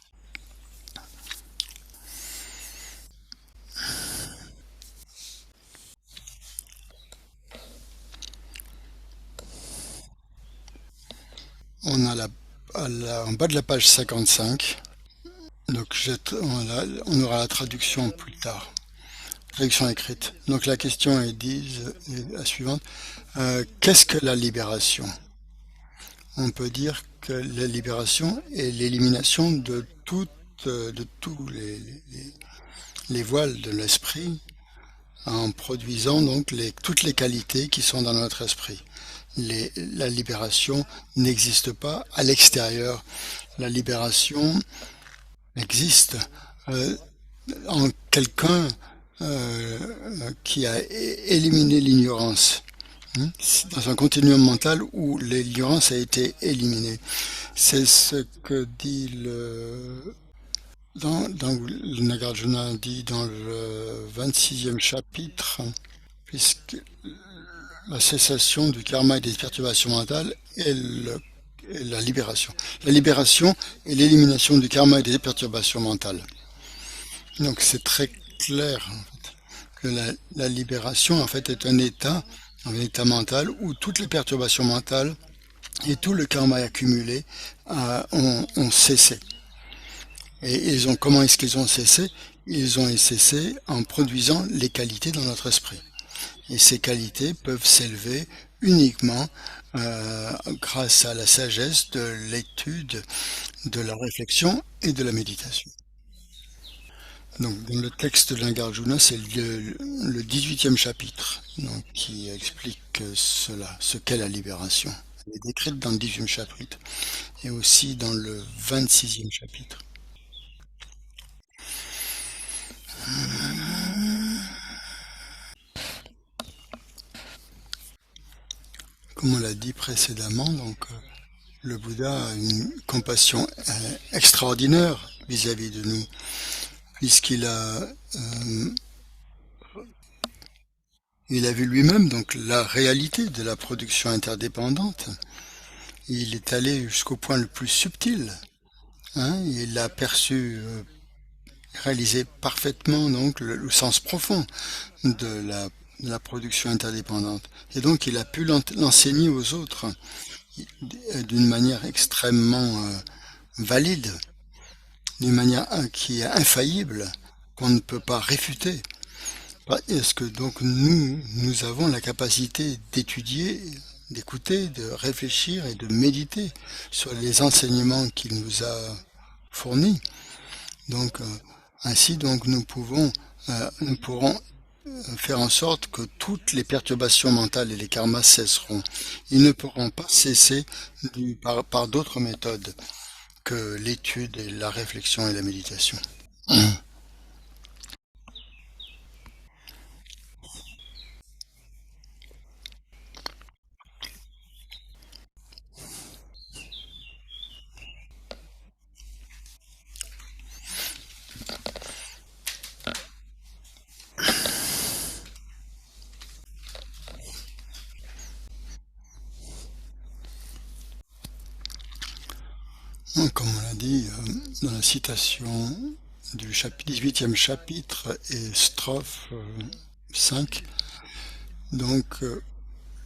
On a en bas de la page 55, donc on aura la traduction plus tard, traduction écrite. Donc la question est la suivante. Qu'est-ce que la libération? On peut dire que la libération est l'élimination de tous les voiles de l'esprit en produisant donc toutes les qualités qui sont dans notre esprit. La libération n'existe pas à l'extérieur. La libération existe en quelqu'un qui a éliminé l'ignorance, dans un continuum mental où l'ignorance a été éliminée. C'est ce que dit dans le Nagarjuna dit dans le 26e chapitre, puisque la cessation du karma et des perturbations mentales est la libération. La libération est l'élimination du karma et des perturbations mentales. Donc c'est très clair en fait, que la libération en fait est un état mental où toutes les perturbations mentales et tout le karma accumulé ont cessé. Et comment est-ce qu'ils ont cessé? Ils ont cessé en produisant les qualités dans notre esprit. Et ces qualités peuvent s'élever uniquement grâce à la sagesse de l'étude, de la réflexion et de la méditation. Donc, dans le texte de Nagarjuna, c'est le 18e chapitre donc, qui explique cela, ce qu'est la libération. Elle est décrite dans le 18e chapitre et aussi dans le 26e chapitre. Comme on l'a dit précédemment, donc le Bouddha a une compassion extraordinaire vis-à-vis de nous, puisqu'il il a vu lui-même donc la réalité de la production interdépendante. Il est allé jusqu'au point le plus subtil. Il a perçu, réalisé parfaitement donc le sens profond de la production interdépendante. Et donc il a pu l'enseigner aux autres d'une manière extrêmement valide, d'une manière qui est infaillible, qu'on ne peut pas réfuter. Est-ce que donc nous avons la capacité d'étudier, d'écouter, de réfléchir et de méditer sur les enseignements qu'il nous a fournis. Donc ainsi donc nous pourrons faire en sorte que toutes les perturbations mentales et les karmas cesseront. Ils ne pourront pas cesser par d'autres méthodes que l'étude et la réflexion et la méditation. Comme on l'a dit dans la citation du 18e chapitre et strophe 5, donc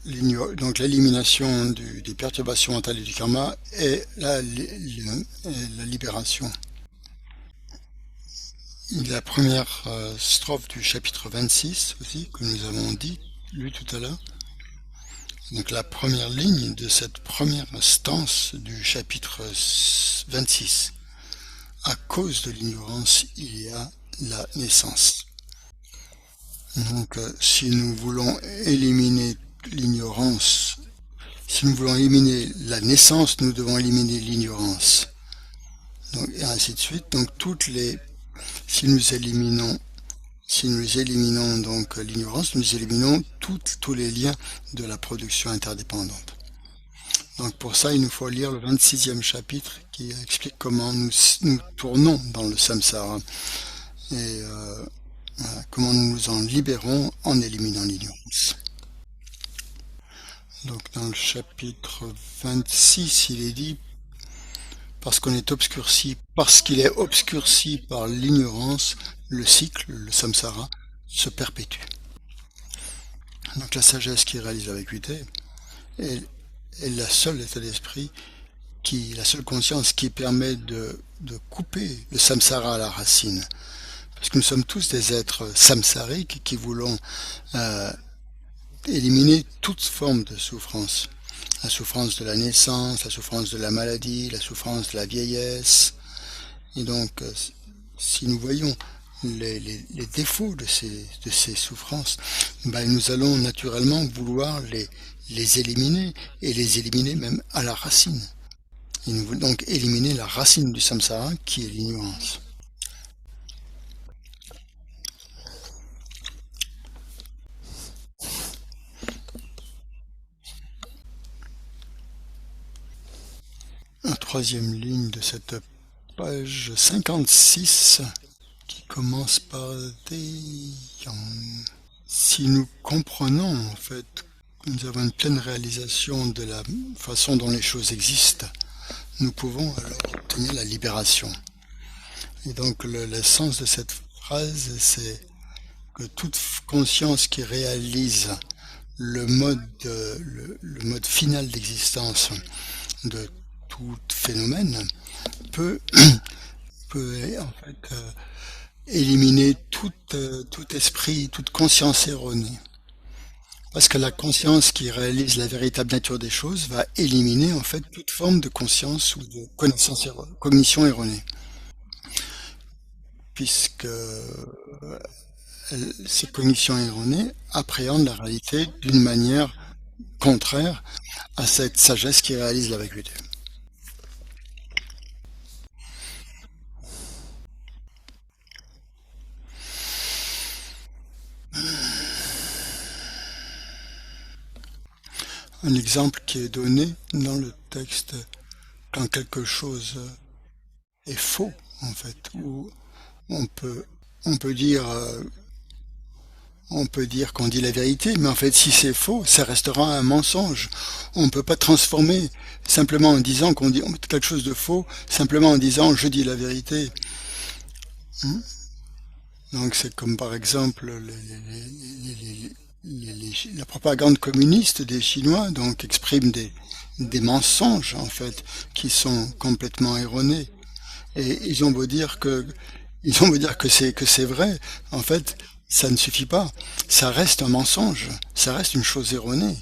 l'élimination des perturbations mentales et du karma est la libération. La première strophe du chapitre 26 aussi, que nous avons lu tout à l'heure. Donc la première ligne de cette première stance du chapitre 26. À cause de l'ignorance, il y a la naissance. Donc si nous voulons éliminer l'ignorance, si nous voulons éliminer la naissance, nous devons éliminer l'ignorance. Donc, et ainsi de suite. Donc si nous éliminons donc l'ignorance, nous éliminons tous les liens de la production interdépendante. Donc pour ça, il nous faut lire le 26e chapitre qui explique comment nous tournons dans le samsara et voilà, comment nous nous en libérons en éliminant l'ignorance. Donc dans le chapitre 26, il est dit parce qu'il est obscurci par l'ignorance, le cycle, le samsara, se perpétue. Donc la sagesse qui réalise la vacuité est la seule état d'esprit, la seule conscience qui permet de couper le samsara à la racine. Parce que nous sommes tous des êtres samsariques qui voulons éliminer toute forme de souffrance. La souffrance de la naissance, la souffrance de la maladie, la souffrance de la vieillesse. Et donc, si nous voyons les défauts de ces souffrances, nous allons naturellement vouloir les éliminer, et les éliminer même à la racine. Et nous voulons donc éliminer la racine du samsara, qui est l'ignorance. La troisième ligne de cette page 56 qui commence par si nous comprenons en fait que nous avons une pleine réalisation de la façon dont les choses existent, nous pouvons alors obtenir la libération. Et donc le sens de cette phrase, c'est que toute conscience qui réalise le mode final d'existence de tout phénomène peut en fait éliminer tout esprit, toute conscience erronée. Parce que la conscience qui réalise la véritable nature des choses va éliminer en fait toute forme de conscience ou de cognition erronée. Puisque ces cognitions erronées appréhendent la réalité d'une manière contraire à cette sagesse qui réalise la vacuité. Un exemple qui est donné dans le texte quand quelque chose est faux, en fait, ou on peut dire qu'on dit la vérité, mais en fait si c'est faux, ça restera un mensonge. On ne peut pas transformer simplement en disant qu'on dit quelque chose de faux, simplement en disant je dis la vérité. Donc c'est comme par exemple la propagande communiste des Chinois, donc exprime des mensonges en fait qui sont complètement erronés. Et ils ont beau dire que c'est vrai, en fait ça ne suffit pas. Ça reste un mensonge, ça reste une chose erronée.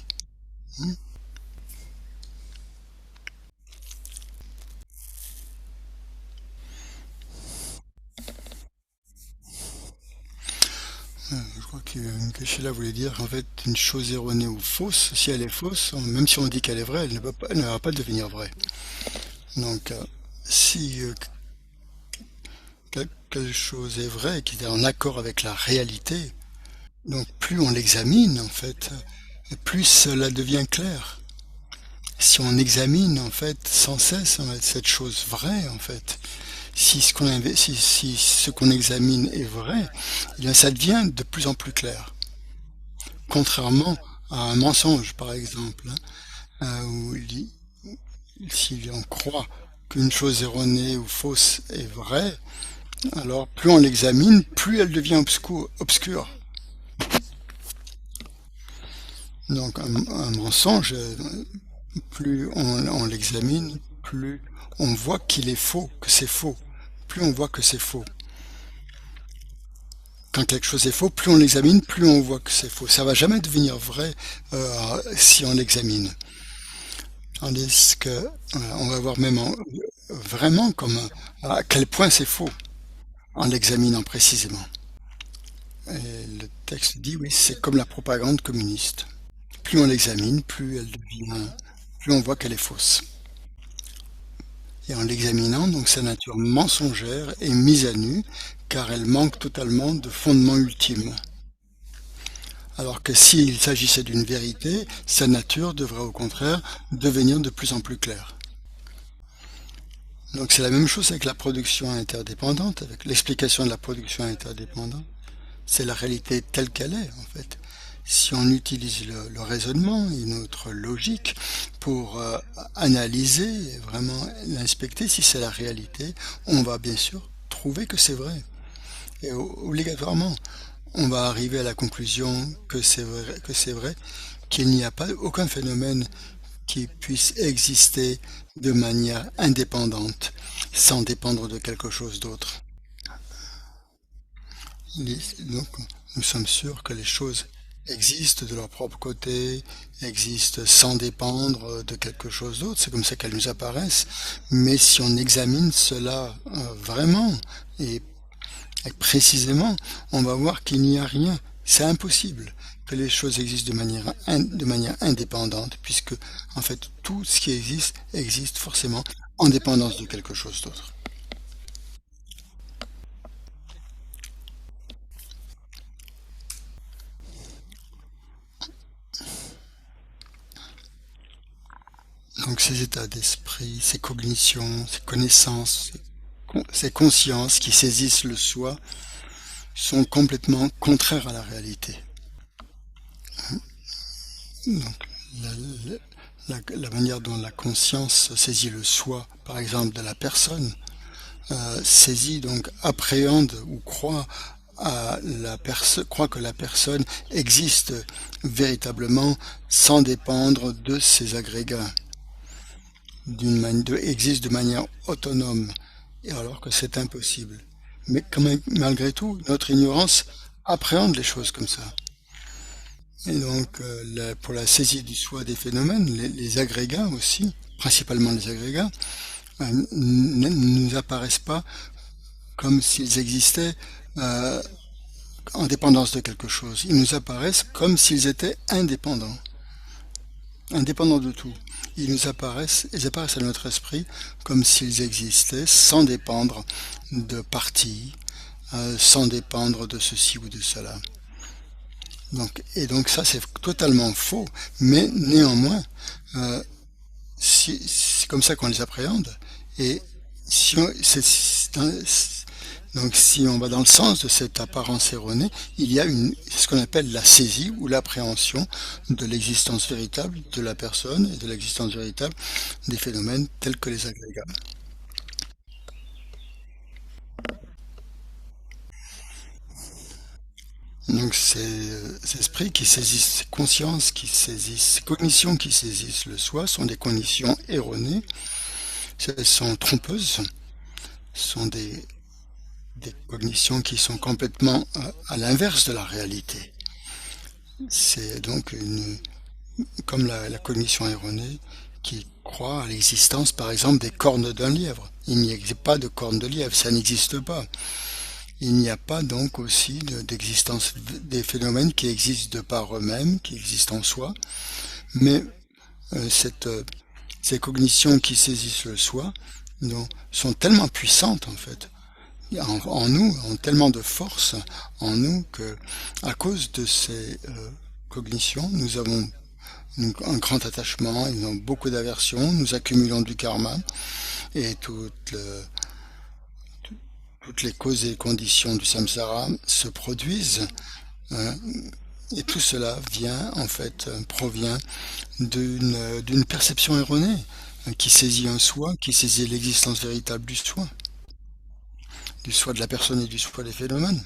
Je crois que Sheila voulait dire en fait une chose erronée ou fausse, si elle est fausse, même si on dit qu'elle est vraie, elle ne va pas devenir vraie. Donc si quelque chose est vrai, qui est en accord avec la réalité, donc plus on l'examine en fait, plus cela devient clair. Si on examine en fait sans cesse cette chose vraie en fait, si ce qu'on examine est vrai, eh bien ça devient de plus en plus clair. Contrairement à un mensonge par exemple, où si on croit qu'une chose erronée ou fausse est vraie, alors plus on l'examine, plus elle devient obscure. Donc un mensonge, plus on l'examine, plus on voit qu'il est faux, que c'est faux. Plus on voit que c'est faux. Quand quelque chose est faux, plus on l'examine, plus on voit que c'est faux. Ça va jamais devenir vrai si on l'examine. Tandis que on va voir même vraiment comme à quel point c'est faux en l'examinant précisément. Et le texte dit oui, c'est comme la propagande communiste. Plus on l'examine, plus on voit qu'elle est fausse. Et en l'examinant, donc sa nature mensongère est mise à nu, car elle manque totalement de fondement ultime. Alors que s'il s'agissait d'une vérité, sa nature devrait au contraire devenir de plus en plus claire. Donc c'est la même chose avec la production interdépendante, avec l'explication de la production interdépendante. C'est la réalité telle qu'elle est, en fait. Si on utilise le raisonnement et notre logique pour analyser, vraiment l'inspecter, si c'est la réalité, on va bien sûr trouver que c'est vrai. Et obligatoirement, on va arriver à la conclusion que c'est vrai, qu'il n'y a pas aucun phénomène qui puisse exister de manière indépendante, sans dépendre de quelque chose d'autre. Donc, nous sommes sûrs que les choses existent de leur propre côté, existent sans dépendre de quelque chose d'autre, c'est comme ça qu'elles nous apparaissent, mais si on examine cela vraiment et précisément, on va voir qu'il n'y a rien, c'est impossible que les choses existent de manière indépendante, puisque en fait tout ce qui existe forcément en dépendance de quelque chose d'autre. Donc ces états d'esprit, ces cognitions, ces connaissances, ces consciences qui saisissent le soi sont complètement contraires à la réalité. Donc la manière dont la conscience saisit le soi, par exemple de la personne, saisit donc appréhende ou croit que la personne existe véritablement sans dépendre de ses agrégats, existe de manière autonome, et alors que c'est impossible. Mais quand même, malgré tout, notre ignorance appréhende les choses comme ça. Et donc, pour la saisie du soi des phénomènes, les agrégats aussi, principalement les agrégats, ne nous apparaissent pas comme s'ils existaient en dépendance de quelque chose. Ils nous apparaissent comme s'ils étaient indépendants de tout. Ils apparaissent à notre esprit comme s'ils existaient sans dépendre de parties, sans dépendre de ceci ou de cela. Donc ça c'est totalement faux, mais néanmoins, c'est comme ça qu'on les appréhende. Et si on, donc si on va dans le sens de cette apparence erronée, il y a ce qu'on appelle la saisie ou l'appréhension de l'existence véritable de la personne et de l'existence véritable des phénomènes tels que les agrégats. Donc ces esprits qui saisissent, ces consciences qui saisissent, ces cognitions qui saisissent le soi sont des cognitions erronées, elles sont trompeuses, sont des cognitions qui sont complètement à l'inverse de la réalité. C'est donc comme la cognition erronée qui croit à l'existence, par exemple, des cornes d'un lièvre. Il n'y a pas de cornes de lièvre, ça n'existe pas. Il n'y a pas donc aussi d'existence des phénomènes qui existent de par eux-mêmes, qui existent en soi, mais ces cognitions qui saisissent le soi sont tellement puissantes en fait, en nous, ont tellement de force en nous que, à cause de ces cognitions, nous avons un grand attachement, nous avons beaucoup d'aversion, nous accumulons du karma et toutes les causes et conditions du samsara se produisent. euh, et tout cela provient d'une perception erronée qui saisit un soi, qui saisit l'existence véritable du soi de la personne et du soi des phénomènes.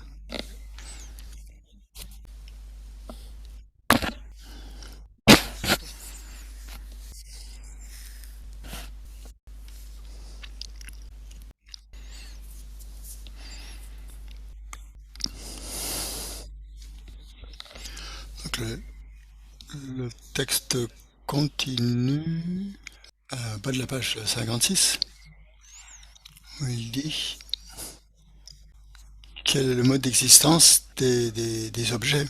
Donc le texte continue bas de la page 56, où il dit quel est le mode d'existence des objets,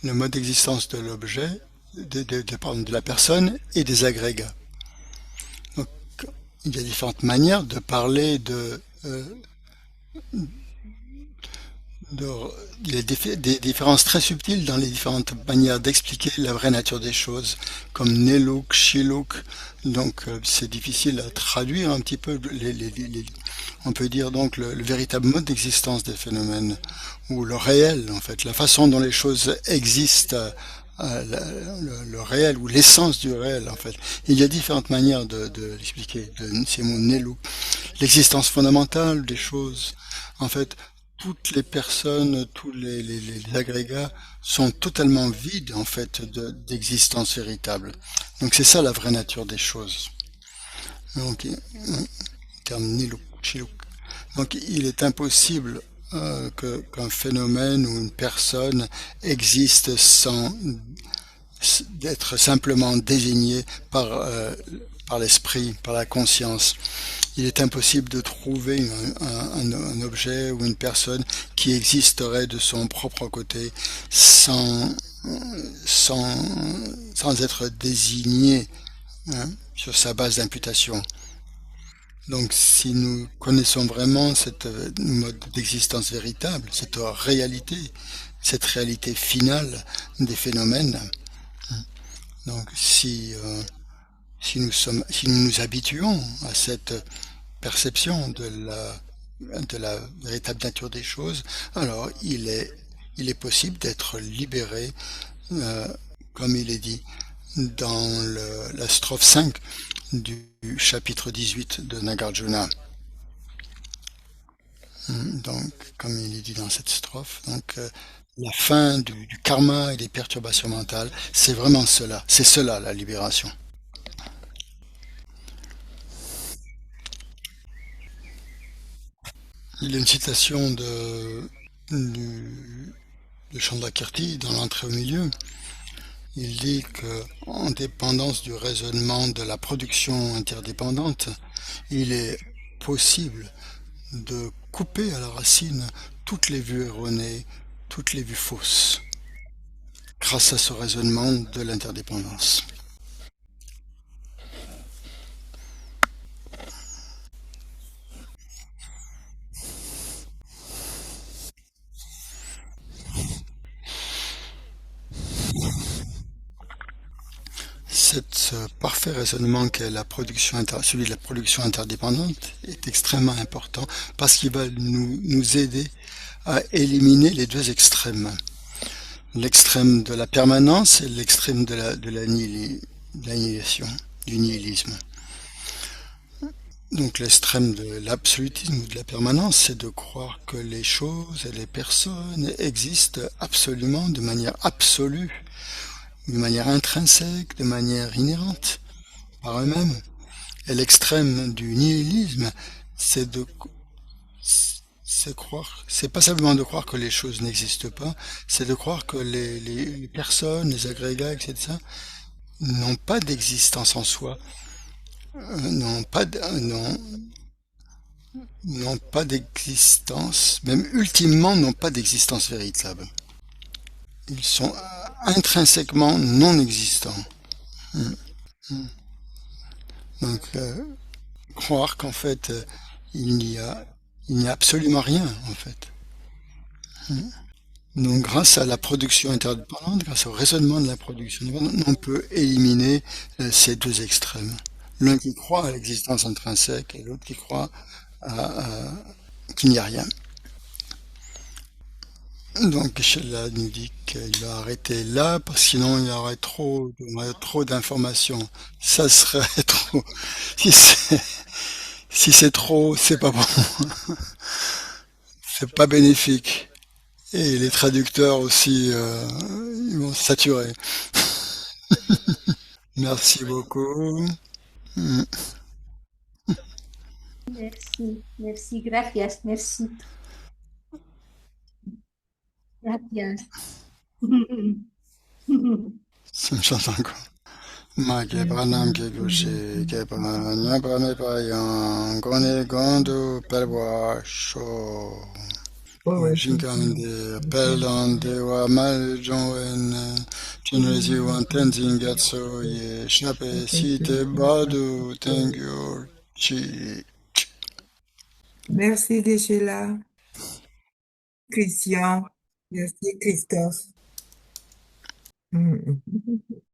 le mode d'existence de l'objet, de la personne et des agrégats. Donc, il y a différentes manières de parler de, il y a des différences très subtiles dans les différentes manières d'expliquer la vraie nature des choses, comme Neluk, Shiluk. Donc c'est difficile à traduire un petit peu. On peut dire donc le véritable mode d'existence des phénomènes, ou le réel en fait, la façon dont les choses existent, le réel ou l'essence du réel en fait. Il y a différentes manières de l'expliquer. Ces mots Neluk, l'existence fondamentale des choses. En fait, toutes les personnes, tous les agrégats sont totalement vides en fait d'existence véritable. Donc c'est ça la vraie nature des choses. Donc, terme Niluk, Chiluk. Donc il est impossible qu'un phénomène ou une personne existe sans d'être simplement désigné par l'esprit, par la conscience. Il est impossible de trouver un objet ou une personne qui existerait de son propre côté sans être désigné, hein, sur sa base d'imputation. Donc si nous connaissons vraiment cette mode d'existence véritable, cette réalité finale des phénomènes, donc si nous nous habituons à cette perception de la véritable nature des choses, alors il est possible d'être libéré, comme il est dit dans la strophe 5 du chapitre 18 de Nagarjuna. Donc, comme il est dit dans cette strophe, donc la fin du karma et des perturbations mentales, c'est vraiment cela, c'est cela la libération. Il y a une citation de Chandrakirti dans l'entrée au milieu. Il dit que, en dépendance du raisonnement de la production interdépendante, il est possible de couper à la racine toutes les vues erronées, toutes les vues fausses, grâce à ce raisonnement de l'interdépendance. Ce parfait raisonnement qu'est celui de la production interdépendante est extrêmement important parce qu'il va nous aider à éliminer les deux extrêmes. L'extrême de la permanence et l'extrême de l'annihilation, du nihilisme. Donc l'extrême de l'absolutisme ou de la permanence, c'est de croire que les choses et les personnes existent absolument de manière absolue, de manière intrinsèque, de manière inhérente, par eux-mêmes. Et l'extrême du nihilisme, c'est pas simplement de croire que les choses n'existent pas, c'est de croire que les personnes, les agrégats, etc., n'ont pas d'existence en soi, n'ont pas d'existence, même ultimement n'ont pas d'existence véritable. Ils sont intrinsèquement non existants. Donc, croire qu'en fait, il n'y a absolument rien, en fait. Donc, grâce à la production interdépendante, grâce au raisonnement de la production indépendante, on peut éliminer ces deux extrêmes. L'un qui croit à l'existence intrinsèque et l'autre qui croit qu'il n'y a rien. Donc, Sheila nous dit qu'il va arrêter là, parce que sinon il y aurait trop d'informations. Ça serait trop. Si c'est trop, c'est pas bon. C'est pas bénéfique. Et les traducteurs aussi, ils vont saturer. Merci beaucoup. Merci, gracias, merci. Gracias. Ça me chante encore. Ma ke pranam ke gaucher, ke pranam prame payan, gone gondo perwa sho. Jinkande pelande wa mal joen, chinrezi wan tenzin gatso ye chape si te badu thank you. Chi- Merci, Geshe-la. Christian. Merci, Christophe.